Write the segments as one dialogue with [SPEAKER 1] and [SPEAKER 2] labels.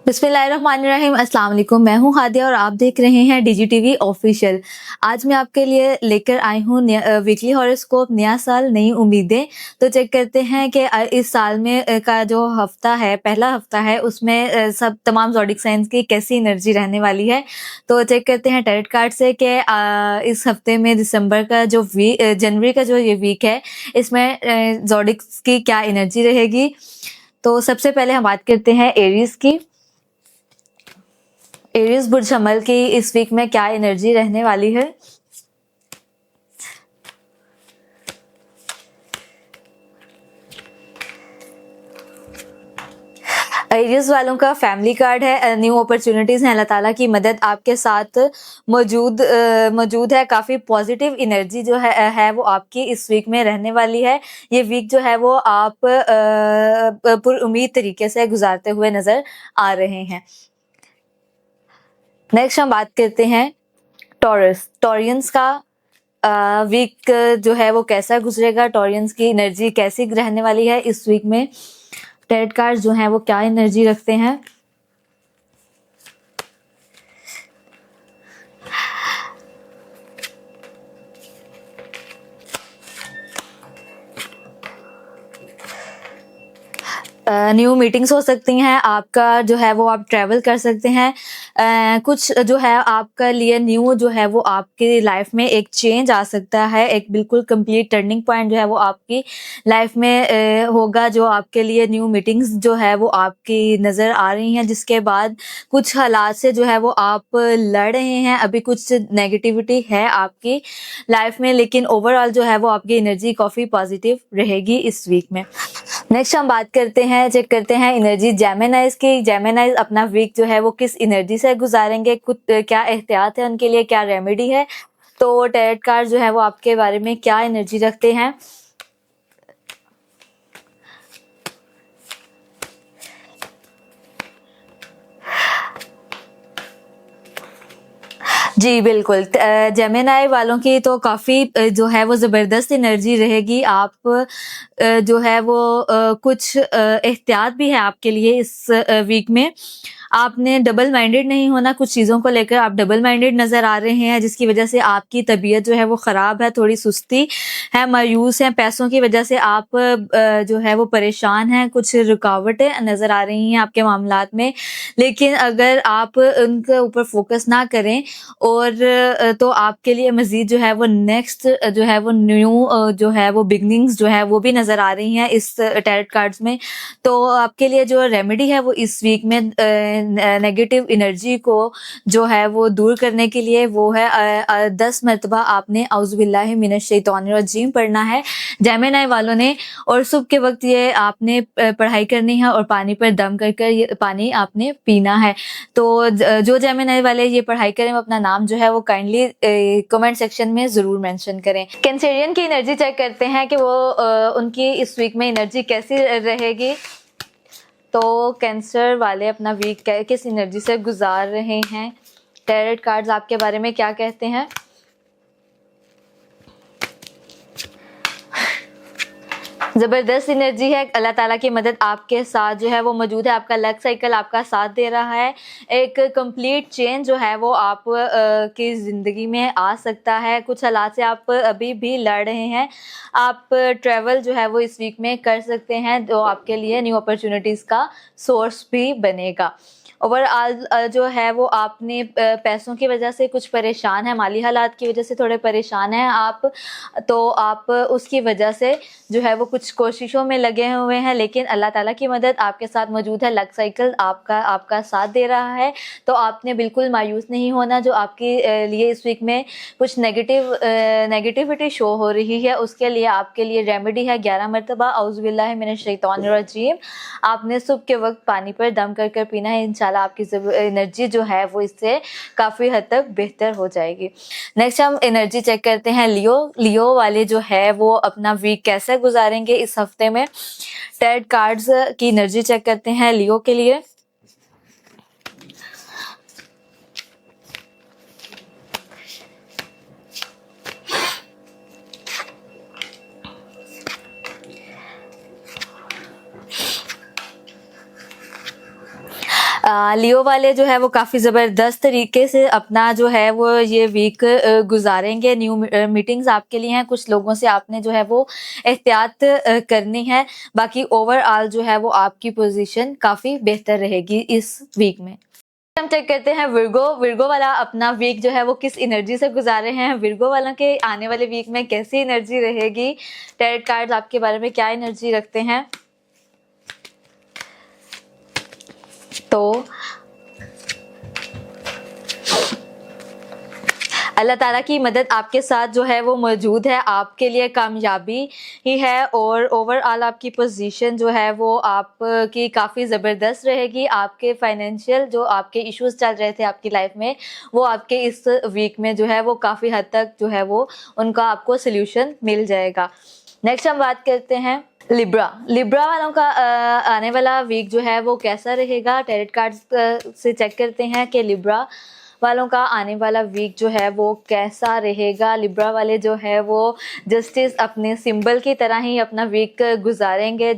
[SPEAKER 1] बिस्मिल्लाहिर्रहमानिर्रहीम। अस्सलाम वालेकुम। मैं हूँ हादिया और आप देख रहे हैं DGTV ऑफिशियल। आज मैं आपके लिए लेकर आई हूँ वीकली हॉरोस्कोप, नया साल नई उम्मीदें। तो चेक करते हैं कि इस साल में का जो हफ्ता है, पहला हफ्ता है, उसमें सब तमाम ज़ोडिक साइंस की कैसी एनर्जी रहने वाली है। तो चेक करते हैं टैरोट कार्ड से कि इस हफ्ते में जनवरी का जो ये वीक है, इसमें ज़ोडिक्स की क्या एनर्जी रहेगी। तो सबसे पहले हम बात करते हैं एरीज की। एरीज बुर्ज हमल की इस वीक में क्या एनर्जी रहने वाली है। एरीज वालों का फैमिली कार्ड है। न्यू अपॉर्चुनिटीज हैं, अल्लाह ताला की मदद आपके साथ मौजूद है। काफ़ी पॉजिटिव एनर्जी जो है वो आपकी इस वीक में रहने वाली है। ये वीक जो है वो आप पुरुम्मीद तरीके से गुजारते हुए नज़र आ रहे हैं। नेक्स्ट हम बात करते हैं टॉरियंस का वीक जो है वो कैसा गुजरेगा। टॉरियंस की एनर्जी कैसी रहने वाली है इस वीक में। टैरोट कार्ड्स जो हैं वो क्या एनर्जी रखते हैं। न्यू मीटिंग्स हो सकती हैं, आपका जो है वो आप ट्रैवल कर सकते हैं। कुछ जो है आपका लिए न्यू जो है वो आपकी लाइफ में एक चेंज आ सकता है। एक बिल्कुल कंप्लीट टर्निंग पॉइंट जो है वो आपकी लाइफ में होगा। जो आपके लिए न्यू मीटिंग्स जो है वो आपकी नज़र आ रही हैं, जिसके बाद कुछ हालात से जो है वो आप लड़ रहे हैं। अभी कुछ नेगेटिविटी है आपकी लाइफ में, लेकिन ओवरऑल जो है वो आपकी एनर्जी काफ़ी पॉजिटिव रहेगी इस वीक में। नेक्स्ट हम बात करते हैं, चेक करते हैं एनर्जी जेमिनाइज की। जेमिनाइज अपना वीक जो है वो किस एनर्जी से गुजारेंगे, कुछ क्या एहतियात है उनके लिए, क्या रेमेडी है। तो टैरोट कार्ड जो है वो आपके बारे में क्या एनर्जी रखते हैं। जी बिल्कुल, जेमिनाई वालों की तो काफ़ी जो है वो ज़बरदस्त एनर्जी रहेगी। आप जो है वो कुछ एहतियात भी है आपके लिए इस वीक में। आपने डबल माइंडेड नहीं होना। कुछ चीज़ों को लेकर आप डबल माइंडेड नज़र आ रहे हैं, जिसकी वजह से आपकी तबीयत जो है वो ख़राब है, थोड़ी सुस्ती है, मायूस हैं। पैसों की वजह से आप जो है वो परेशान हैं। कुछ रुकावटें नज़र आ रही हैं आपके मामलात में, लेकिन अगर आप उनके ऊपर फोकस ना करें और तो आपके लिए मज़ीद जो है वो नेक्स्ट जो है वो न्यू जो है वो बिगनिंग्स जो है वो भी नज़र आ रही हैं इस टैरोट कार्ड्स में। तो आपके लिए जो रेमेडी है वो इस वीक में नेगेटिव एनर्जी को जो है वो दूर करने के लिए वो है 10 मरतबा आपने औज़ुबिल्लाहि मिनश्शैतानिर्रजीम पढ़ना है जेमिनी वालों ने। और सुबह के वक्त ये आपने पढ़ाई करनी है और पानी पर दम कर कर ये पानी आपने पीना है। तो जो जेमिनी वाले ये पढ़ाई करें वो अपना नाम जो है वो काइंडली कमेंट सेक्शन में ज़रूर मेंशन करें। कैंसेरियन की एनर्जी चेक करते हैं कि वो उनकी इस वीक में एनर्जी कैसी रहेगी। तो कैंसर वाले अपना वीक किस एनर्जी से गुजार रहे हैं। टैरोट कार्ड्स आपके बारे में क्या कहते हैं। ज़बरदस्त एनर्जी है। अल्लाह ताला की मदद आपके साथ जो है वो मौजूद है। आपका लक साइकिल आपका साथ दे रहा है। एक कंप्लीट चेंज जो है वो आप की ज़िंदगी में आ सकता है। कुछ हालात से आप अभी भी लड़ रहे हैं। आप ट्रैवल जो है वो इस वीक में कर सकते हैं, जो आपके लिए न्यू अपॉर्चुनिटीज़ का सोर्स भी बनेगा। ओवरऑल जो है वो आपने पैसों की वजह से कुछ परेशान है, माली हालात की वजह से थोड़े परेशान हैं आप। तो आप उसकी वजह से जो है वो कुछ कोशिशों में लगे हुए हैं, लेकिन अल्लाह ताला की मदद आपके साथ मौजूद है। लक साइकिल आपका साथ दे रहा है। तो आपने बिल्कुल मायूस नहीं होना। जो आपके लिए इस वीक में कुछ नेगेटिविटी शो हो रही है, उसके लिए आपके लिए रेमेडी है 11 मरतबा औज़ुबिल्लाहि मिनश्शैतानिर्रजीम। आपने सुबह के वक्त पानी पर दम कर कर पीना है। इंशाल्लाह आपकी एनर्जी जो है वो इससे काफ़ी हद तक बेहतर हो जाएगी। नेक्स्ट हम एनर्जी चेक करते हैं लियो वाले जो है वो अपना वीक कैसे गुजारेंगे इस हफ्ते में। टैरोट कार्ड्स की एनर्जी चेक करते हैं लियो के लिए। लियो वाले जो है वो काफ़ी ज़बरदस्त तरीके से अपना जो है वो ये वीक गुजारेंगे। न्यू मीटिंग्स आपके लिए हैं, कुछ लोगों से आपने जो है वो एहतियात करनी है। बाकी ओवरऑल जो है वो आपकी पोजीशन काफ़ी बेहतर रहेगी इस वीक में। हम चेक करते हैं विर्गो वाला अपना वीक जो है वो किस एनर्जी से गुजारे हैं। विर्गो वालों के आने वाले वीक में कैसी एनर्जी रहेगी, टैरेट कार्ड्स आपके बारे में क्या एनर्जी रखते हैं। तो अल्लाह ताला की मदद आपके साथ जो है वो मौजूद है, आपके लिए कामयाबी ही है और ओवरऑल आपकी पोजीशन जो है वो आपकी काफ़ी ज़बरदस्त रहेगी। आपके फाइनेंशियल जो आपके इश्यूज़ चल रहे थे आपकी लाइफ में, वो आपके इस वीक में जो है वो काफ़ी हद तक जो है वो उनका आपको सल्यूशन मिल जाएगा। नेक्स्ट हम बात करते हैं लिब्रा वालों का आने वाला वीक जो है वो कैसा रहेगा। टैरेट कार्ड्स से चेक करते हैं कि लिब्रा वालों का आने वाला वीक जो है वो कैसा रहेगा। लिब्रा वाले जो है वो जस्टिस अपने सिंबल की तरह ही अपना वीक गुजारेंगे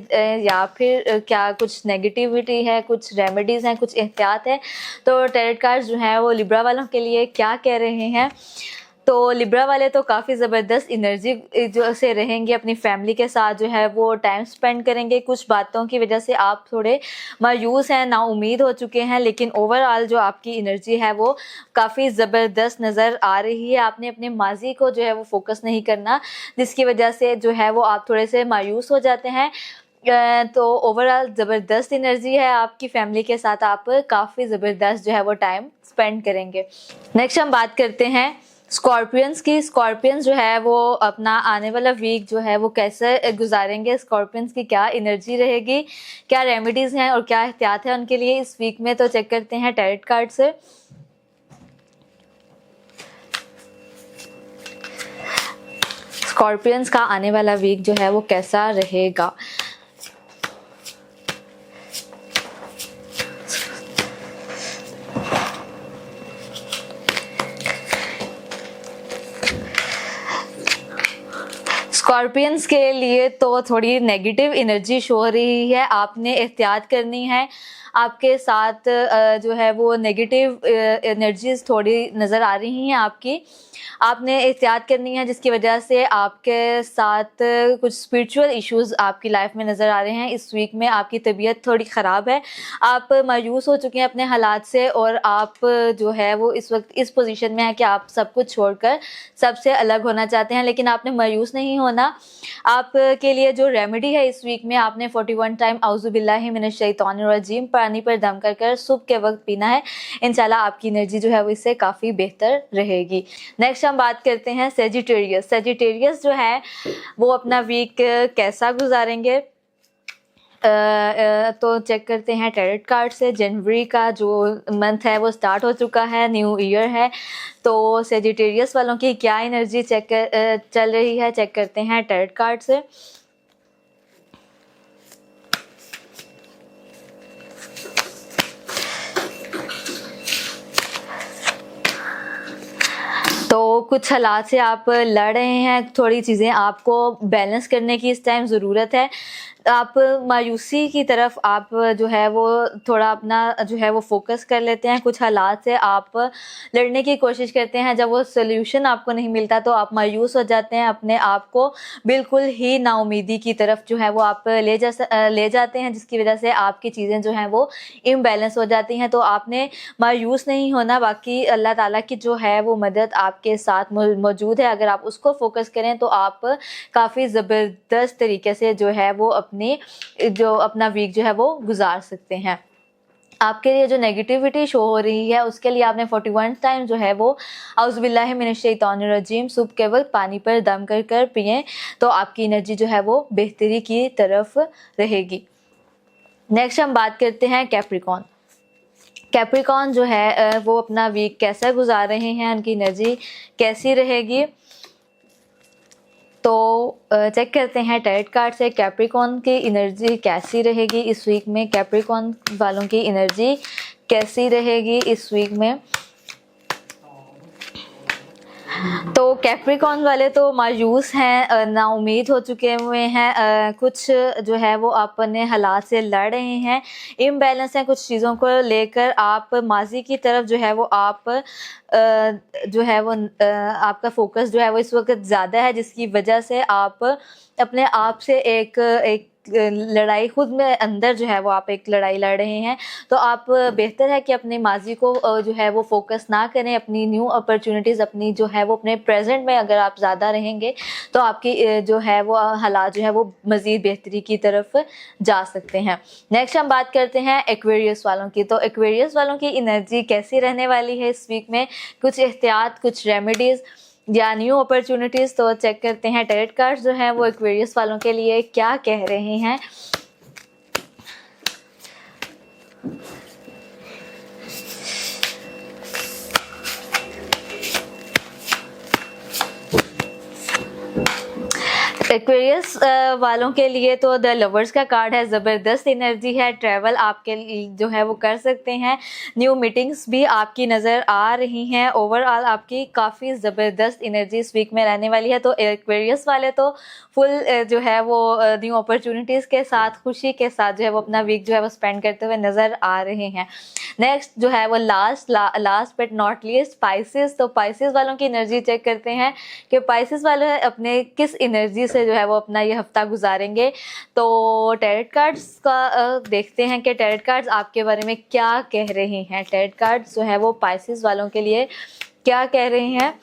[SPEAKER 1] या फिर क्या कुछ नेगेटिविटी है, कुछ रेमेडीज़ हैं, कुछ एहतियात है। तो टैरेट कार्ड्स जो है वो लिब्रा वालों के लिए क्या कह रहे हैं। तो लिब्रा वाले तो काफ़ी ज़बरदस्त एनर्जी जो से रहेंगे, अपनी फैमिली के साथ जो है वो टाइम स्पेंड करेंगे। कुछ बातों की वजह से आप थोड़े मायूस हैं, नाउम्मीद हो चुके हैं, लेकिन ओवरऑल जो आपकी एनर्जी है वो काफ़ी ज़बरदस्त नज़र आ रही है। आपने अपने माजी को जो है वो फोकस नहीं करना, जिसकी वजह से जो है वो आप थोड़े से मायूस हो जाते हैं। तो ओवरऑल ज़बरदस्त एनर्जी है आपकी फैमिली के साथ, आप काफ़ी ज़बरदस्त जो है वो टाइम स्पेंड करेंगे। नेक्स्ट हम बात करते हैं स्कॉर्पियंस की। स्कॉर्पियंस जो है वो अपना आने वाला वीक जो है वो कैसे गुजारेंगे, स्कॉर्पियंस की क्या एनर्जी रहेगी, क्या रेमेडीज़ हैं और क्या एहतियात है उनके लिए इस वीक में। तो चेक करते हैं टैरेट कार्ड से। स्कॉर्पियंस का आने वाला वीक जो है वो कैसा रहेगा। स्कॉर्पियंस के लिए तो थोड़ी नेगेटिव एनर्जी शो हो रही है, आपने एहतियात करनी है। आपके साथ जो है वो नेगेटिव एनर्जीज थोड़ी नज़र आ रही हैं आपकी, आपने एहतियात करनी है, जिसकी वजह से आपके साथ कुछ स्पिरिचुअल इश्यूज़ आपकी लाइफ में नज़र आ रहे हैं। इस वीक में आपकी तबीयत थोड़ी ख़राब है, आप मायूस हो चुके हैं अपने हालात से और आप जो है वो इस वक्त इस पोजीशन में है कि आप सब कुछ छोड़कर सबसे अलग होना चाहते हैं, लेकिन आपने मायूस नहीं होना। आपके लिए जो रेमेडी है इस वीक में, आपने 41 टाइम औज़ुबिल्लाहि मिनश्शैतानिर्रजीम पानी पर दम कर सुबह के वक्त पीना है। इंशाल्लाह आपकी एनर्जी जो है वो इससे काफ़ी बेहतर रहेगी। नेक्स्ट हम बात करते हैं सेजिटेरियस। सेजिटेरियस जो है वो अपना वीक कैसा गुजारेंगे। तो चेक करते हैं टैरेट कार्ड से। जनवरी का जो मंथ है वो स्टार्ट हो चुका है, न्यू ईयर है, तो सेजिटेरियस वालों की क्या एनर्जी चल रही है, चेक करते हैं टैरेट कार्ड से। तो कुछ हालात से आप लड़ रहे हैं, थोड़ी चीज़ें आपको बैलेंस करने की इस टाइम ज़रूरत है। आप मायूसी की तरफ आप जो है वो थोड़ा अपना जो है वो फोकस कर लेते हैं। कुछ हालात से आप लड़ने की कोशिश करते हैं, जब वो सल्यूशन आपको नहीं मिलता तो आप मायूस हो जाते हैं, अपने आप को बिल्कुल ही नाउमीदी की तरफ जो है वो आप ले जाते हैं, जिसकी वजह से आपकी चीज़ें जो हैं वो इम्बैलेंस हो जाती हैं। तो आपने मायूस नहीं होना, बाकी अल्लाह ताला की जो है वो मदद आपके साथ मौजूद है। अगर आप उसको फोकस करें तो आप काफ़ी ज़बरदस्त तरीके से जो है वो जो अपना वीक जो है वो गुजार सकते हैं। आपके लिए जो नेगेटिविटी शो हो रही है उसके लिए आपने 41 टाइम जो है वो औज़ुबिल्लाहि मिनश्शैतानिर्रजीम सुबह के वक्त पानी पर दम कर पिएं, तो आपकी एनर्जी जो है वो बेहतरी की तरफ रहेगी। नेक्स्ट हम बात करते हैं कैप्रिकॉन। कैप्रिकॉन जो है वो अपना वीक कैसा गुजार रहे हैं, उनकी एनर्जी कैसी रहेगी। तो चेक करते हैं टैरेट कार्ड से कैप्रिकॉन की एनर्जी कैसी रहेगी इस वीक में। कैप्रिकॉन वालों की एनर्जी कैसी रहेगी इस वीक में। तो कैप्रिकॉर्न वाले तो मायूस हैं, नाउम्मीद हो चुके हुए हैं, कुछ जो है वो अपने हालात से लड़ रहे हैं, इम्बैलेंस हैं कुछ चीज़ों को लेकर। आप माजी की तरफ जो है वो आप जो है वो आपका फोकस जो है वो इस वक्त ज़्यादा है, जिसकी वजह से आप अपने आप से एक लड़ाई खुद में अंदर जो है वो आप एक लड़ाई लड़ रहे हैं। तो आप बेहतर है कि अपने माजी को जो है वो फोकस ना करें, अपनी न्यू अपॉर्चुनिटीज़ अपनी जो है वो अपने प्रेजेंट में अगर आप ज़्यादा रहेंगे तो आपकी जो है वो हालात जो है वो मज़ीद बेहतरी की तरफ जा सकते हैं। नेक्स्ट हम बात करते हैं एक्वेरियस वालों की। तो एक्वेरियस वालों की एनर्जी कैसी रहने वाली है इस वीक में, कुछ एहतियात, कुछ रेमेडीज़ या न्यू अपॉर्चुनिटीज़। तो चेक करते हैं टैरोट कार्ड्स जो हैं वो एक्वेरियस वालों के लिए क्या कह रहे हैं। एक्वेरियस वालों के लिए तो द लवर्स का कार्ड है, ज़बरदस्त एनर्जी है, ट्रैवल आपके जो है वो कर सकते हैं, न्यू मीटिंग्स भी आपकी नज़र आ रही हैं। ओवरऑल आपकी काफ़ी ज़बरदस्त एनर्जी इस वीक में रहने वाली है। तो एक्वेरियस वाले तो फुल जो है वो न्यू अपॉर्चुनिटीज़ के साथ, खुशी के साथ जो है वो अपना वीक जो है वो स्पेंड करते हुए नज़र आ रहे हैं। नेक्स्ट जो है वो last but not least spices. तो स्पाइसेस वालों की एनर्जी चेक करते हैं कि स्पाइसेस वाले अपने किस एनर्जी से जो है वो अपना ये हफ्ता गुजारेंगे। तो टैरोट कार्ड्स का देखते हैं कि टैरोट कार्ड्स आपके बारे में क्या कह रहे हैं। टैरोट कार्ड्स जो है वो स्पाइसेस वालों के लिए क्या कह रहे हैं,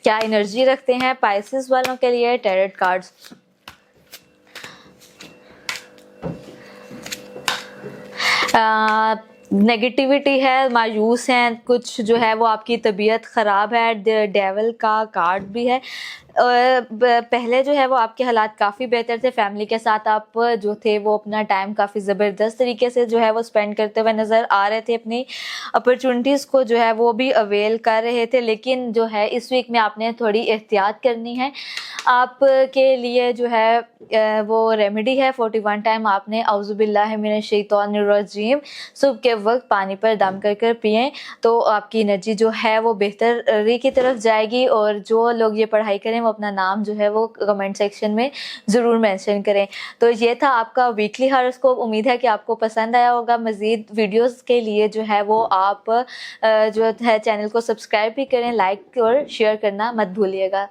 [SPEAKER 1] क्या एनर्जी रखते हैं स्पाइसेस वालों के लिए टैरोट कार्ड्स। नेगेटिविटी है, मायूस हैं, कुछ जो है वो आपकी तबीयत ख़राब है, डेविल का कार्ड भी है। पहले जो है वो आपके हालात काफ़ी बेहतर थे, फैमिली के साथ आप जो थे वो अपना टाइम काफ़ी ज़बरदस्त तरीके से जो है वो स्पेंड करते हुए नज़र आ रहे थे, अपनी अपॉर्चुनिटीज़ को जो है वो भी अवेल कर रहे थे। लेकिन जो है इस वीक में आपने थोड़ी एहतियात करनी है। आपके लिए जो है वो रेमेडी है 41 टाइम आपने औज़ुबिल्लाहि मिनश्शैतानिर्रजीम सुबह के वक्त पानी पर दम कर कर पिएँ, तो आपकी एनर्जी जो है वो बेहतरी की तरफ जाएगी। और जो लोग ये पढ़ाई करें वो अपना नाम जो है वो कमेंट सेक्शन में ज़रूर मेंशन करें। तो ये था आपका वीकली हॉरोस्कोप। उम्मीद है कि आपको पसंद आया होगा। मज़ीद वीडियोस के लिए जो है वो आप जो है चैनल को सब्सक्राइब भी करें, लाइक और शेयर करना मत भूलिएगा।